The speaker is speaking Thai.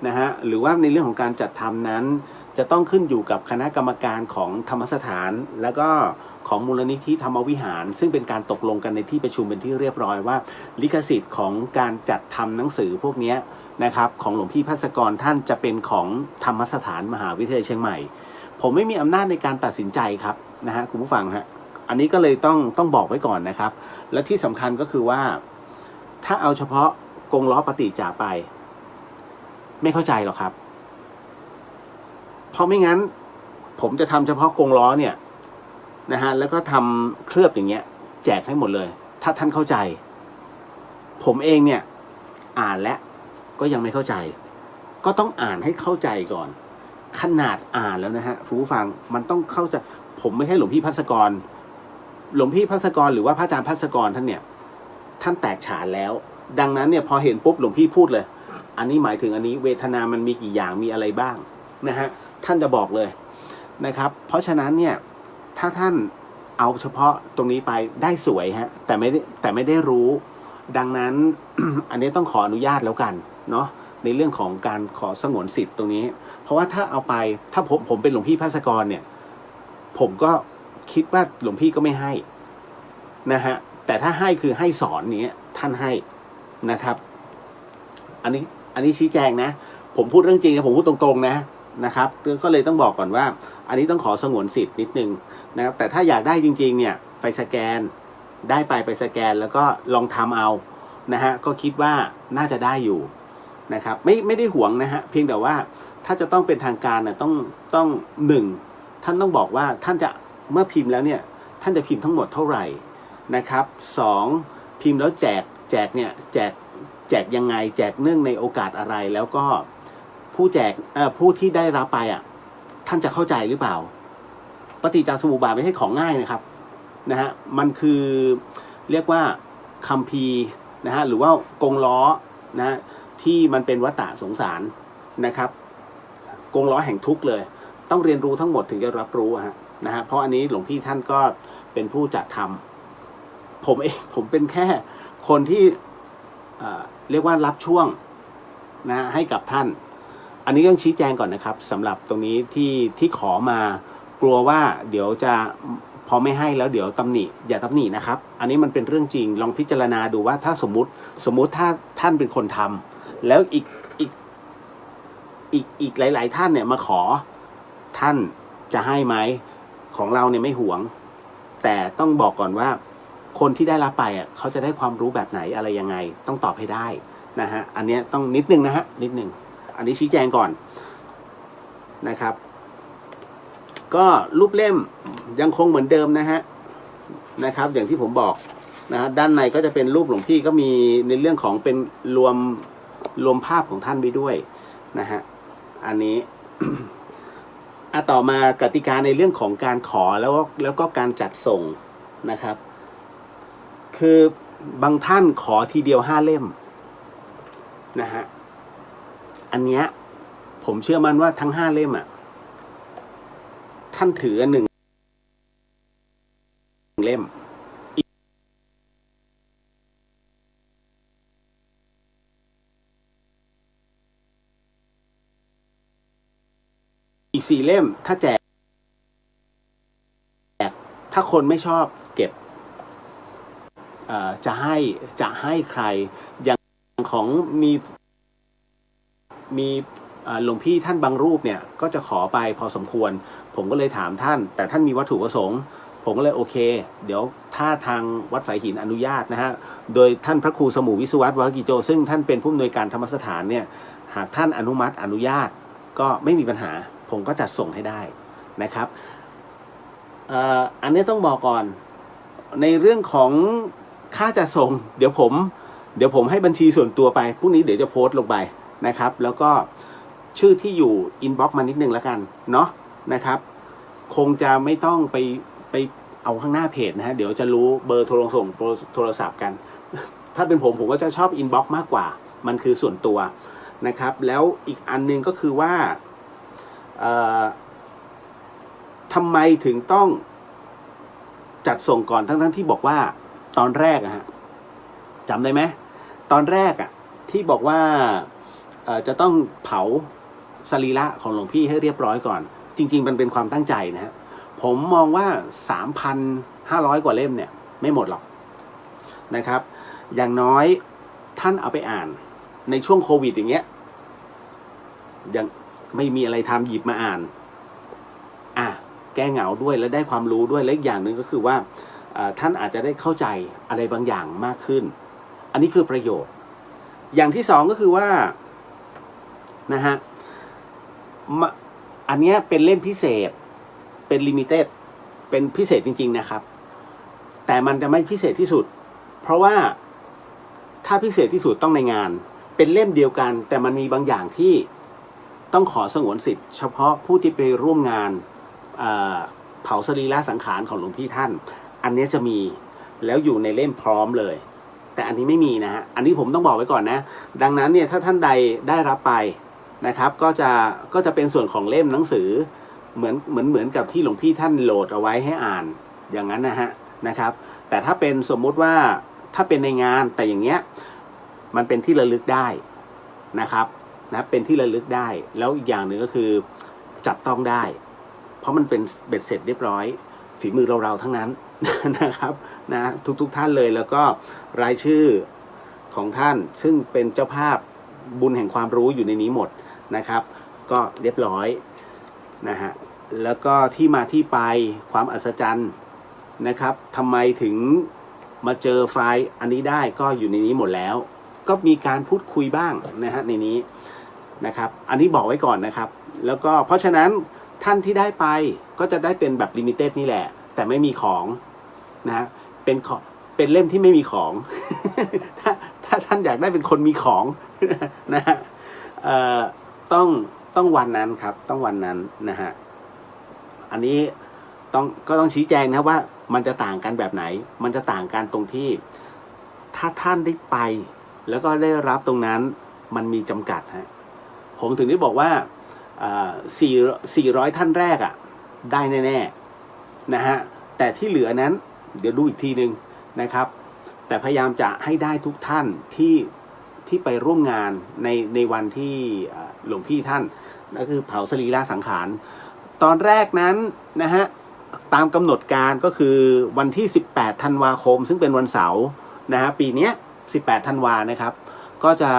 นะฮะหรือว่าในเรื่องของการจัดทำนั้นจะต้องขึ้นอยู่กับคณะกรรมการของธรรมสถานแล้วก็ของมูลนิธิธรรมวิหารซึ่งเป็นการตกลงกันในที่ประชุมเป็นที่เรียบร้อยว่าลิขสิทธิ์ของการจัดทำหนังสือพวกนี้นะครับของหลวงพี่ภัสกรท่านจะเป็นของธรรมสถานมหาวิทยาลัยเชียงใหม่ผมไม่มีอำนาจในการตัดสินใจครับนะฮะคุณผู้ฟังฮะอันนี้ก็เลยต้องบอกไว้ก่อนนะครับและที่สำคัญก็คือว่าถ้าเอาเฉพาะกงล้อปฏิจจาไปไม่เข้าใจหรอกครับเพราะไม่งั้นผมจะทำเฉพาะกงล้อเนี่ยนะฮะแล้วก็ทำเคลือบอย่างเงี้ยแจกให้หมดเลยถ้าท่านเข้าใจผมเองเนี่ยอ่านแล้วก็ยังไม่เข้าใจก็ต้องอ่านให้เข้าใจก่อนขนาดอ่านแล้วนะฮะผู้ฟังมันต้องเข้าใจผมไม่ใช่หลวงพี่ภัสกรหลวงพี่ภัสกรหรือว่าพระอาจารย์ภัสกรท่านเนี่ยท่านแตกฉานแล้วดังนั้นเนี่ยพอเห็นปุ๊บหลวงพี่พูดเลยอันนี้หมายถึงอันนี้เวทนามันมีกี่อย่างมีอะไรบ้างนะฮะท่านจะบอกเลยนะครับเพราะฉะนั้นเนี่ยถ้าท่านเอาเฉพาะตรงนี้ไปได้สวยฮะแต่ไม่ได้รู้ดังนั้น อันนี้ต้องขออนุญาตแล้วกันเนาะในเรื่องของการขอสงวนสิทธิ์ตรงนี้เพราะว่าถ้าเอาไปถ้าผมเป็นหลวงพี่ภัสกรเนี่ยผมก็คิดว่าหลวงพี่ก็ไม่ให้นะฮะแต่ถ้าให้คือให้สอนนี้ท่านให้นะครับอันนี้ชี้แจงนะผมพูดเรื่องจริงนะผมพูดตรงๆนะครับก็เลยต้องบอกก่อนว่าอันนี้ต้องขอสงวนสิทธิ์นิดนึงนะครับแต่ถ้าอยากได้จริงๆเนี่ยไปสแกนได้ไปสแกนแล้วก็ลองทำเอานะฮะก็คิดว่าน่าจะได้อยู่นะครับไม่ได้หวงนะฮะเพียงแต่ว่าถ้าจะต้องเป็นทางการนะต้องหนึ่งท่านต้องบอกว่าท่านจะเมื่อพิมพ์แล้วเนี่ยท่านจะพิมพ์ทั้งหมดเท่าไหร่นะครับสองพิมพ์แล้วแจกเนี่ยแจกยังไงแจกเนื่องในโอกาสอะไรแล้วก็ผู้ที่ได้รับไปท่านจะเข้าใจหรือเปล่าปฏิจจสมุปบาทไม่ใช่ของง่ายนะครับนะฮะมันคือเรียกว่าคัมภีร์นะฮะหรือว่ากงล้อนะที่มันเป็นวัฏฏะสงสารนะครับกงล้อแห่งทุกข์เลยต้องเรียนรู้ทั้งหมดถึงจะรับรู้นะฮะเพราะอันนี้หลวงพี่ท่านก็เป็นผู้จัดทำผมเป็นแค่คนที่เรียกว่ารับช่วงนะให้กับท่านอันนี้ต้องชี้แจงก่อนนะครับสำหรับตรงนี้ที่ขอมากลัวว่าเดี๋ยวจะพอไม่ให้แล้วเดี๋ยวตำหนิอย่าตำหนินะครับอันนี้มันเป็นเรื่องจริงลองพิจารณาดูว่าถ้าสมมุติถ้าท่านเป็นคนทำแล้วอีกหลายๆท่านเนี่ยมาขอท่านจะให้ไหมของเราเนี่ยไม่หวงแต่ต้องบอกก่อนว่าคนที่ได้รับไปเขาจะได้ความรู้แบบไหนอะไรยังไงต้องตอบให้ได้นะฮะอันนี้ต้องนิดนึงนะฮะนิดนึงอันนี้ชี้แจงก่อนนะครับก็รูปเล่มยังคงเหมือนเดิมนะครับอย่างที่ผมบอกนะฮะด้านในก็จะเป็นรูปหลวงพี่ก็มีในเรื่องของเป็นรวมภาพของท่านไปด้วยนะฮะอันนี้ ต่อมากติกาในเรื่องของการขอแล้วก็การจัดส่งนะครับคือบางท่านขอทีเดียว5 เล่มนะฮะอันเนี้ยผมเชื่อมั่นว่าทั้ง5 เล่มท่านถือ1 เล่มอีก4 เล่มถ้าแจกถ้าคนไม่ชอบเก็บจะให้ใครอย่างของมีหลวงพี่ท่านบางรูปเนี่ยก็จะขอไปพอสมควรผมก็เลยถามท่านแต่ท่านมีวัตถุประสงค์ผมก็เลยโอเคเดี๋ยวถ้าทางวัดฝายหินอนุญาตนะฮะโดยท่านพระครูสมุวิศวัตรวรกิโจซึ่งท่านเป็นผู้อำนวยการธรรมสถานเนี่ยหากท่านอนุมัติอนุญาตก็ไม่มีปัญหาผมก็จัดส่งให้ได้นะครับอันนี้ต้องบอกก่อนในเรื่องของค่าจัดส่งเดี๋ยวผมให้บัญชีส่วนตัวไปพรุ่งนี้เดี๋ยวจะโพสต์ลงไปนะครับแล้วก็ชื่อที่อยู่อินบ็อกซ์มานิดนึงแล้วกันเนาะนะครับคงจะไม่ต้องไปเอาข้างหน้าเพจนะฮะเดี๋ยวจะรู้เบอร์โทรส่งโทรศัพท์กันถ้าเป็นผมก็จะชอบอินบ็อกซ์มากกว่ามันคือส่วนตัวนะครับแล้วอีกอันนึงก็คือว่าทำไมถึงต้องจัดส่งก่อนทั้งที่บอกว่าตอนแรกจำได้ไหมตอนแรกที่บอกว่า จะต้องเผาสรีระของหลวงพี่ให้เรียบร้อยก่อนจริงๆมันเป็นความตั้งใจนะฮะผมมองว่า 3,500 กว่าเล่มเนี่ยไม่หมดหรอกนะครับอย่างน้อยท่านเอาไปอ่านในช่วงโควิดอย่างเงี้ยยังไม่มีอะไรทำหยิบมาอ่านแก้เหงาด้วยและได้ความรู้ด้วยและอีกอย่างหนึ่งก็คือว่าท่านอาจจะได้เข้าใจอะไรบางอย่างมากขึ้นอันนี้คือประโยชน์อย่างที่สองก็คือว่านะฮะอันนี้เป็นเล่มพิเศษเป็นลิมิเต็ดเป็นพิเศษจริงๆนะครับแต่มันจะไม่พิเศษที่สุดเพราะว่าถ้าพิเศษที่สุดต้องในงานเป็นเล่มเดียวกันแต่มันมีบางอย่างที่ต้องขอสงวนสิทธิ์เฉพาะผู้ที่ไปร่วมงานเผาสรีระสังขารของหลวงพี่ท่านอันนี้จะมีแล้วอยู่ในเล่มพร้อมเลยแต่อันนี้ไม่มีนะฮะอันนี้ผมต้องบอกไว้ก่อนนะดังนั้นเนี่ยถ้าท่านใดได้รับไปนะครับก็จะเป็นส่วนของเล่มหนังสือเหมือนกับที่หลวงพี่ท่านโหลดเอาไว้ให้อ่านอย่างนั้นนะครับแต่ถ้าเป็นสมมุติว่าถ้าเป็นในงานแต่อย่างเงี้ยมันเป็นที่ระลึกได้นะครับเป็นที่ระลึกได้แล้วอีกอย่างหนึ่งก็คือจับต้องได้เพราะมันเป็นเบ็ดเสร็จเรียบร้อยฝีมือเราทั้งนั้นนะครับทุกท่านเลยแล้วก็รายชื่อของท่านซึ่งเป็นเจ้าภาพบุญแห่งความรู้อยู่ในนี้หมดนะครับก็เรียบร้อยนะฮะแล้วก็ที่มาที่ไปความอัศจรรย์นะครับทำไมถึงมาเจอไฟล์อันนี้ได้ก็อยู่ในนี้หมดแล้วก็มีการพูดคุยบ้างนะฮะในนี้นะครับอันนี้บอกไว้ก่อนนะครับแล้วก็เพราะฉะนั้นท่านที่ได้ไปก็จะได้เป็นแบบลิมิเต็ดนี่แหละแต่ไม่มีของนะฮะเป็นเล่มที่ไม่มีของ ถ้าท่านอยากได้เป็นคนมีของ นะฮะต้องวันนั้นครับต้องวันนั้นนะฮะอันนี้ก็ต้องชี้แจงนะว่ามันจะต่างกันแบบไหนมันจะต่างกันตรงที่ถ้าท่านได้ไปแล้วก็ได้รับตรงนั้นมันมีจำกัดฮะผมถึงได้บอกว่า400ท่านแรกได้แน่ๆนะฮะแต่ที่เหลือนั้นเดี๋ยวดูอีกทีนึงนะครับแต่พยายามจะให้ได้ทุกท่านที่ไปร่วมงานในวันที่หลวงพี่ท่านนั่นคือเผาสรีระสังขารตอนแรกนั้นนะฮะตามกำหนดการก็คือวันที่18ธันวาคมซึ่งเป็นวันเสาร์นะฮะปีนี้18ธันวานะครับก็จะ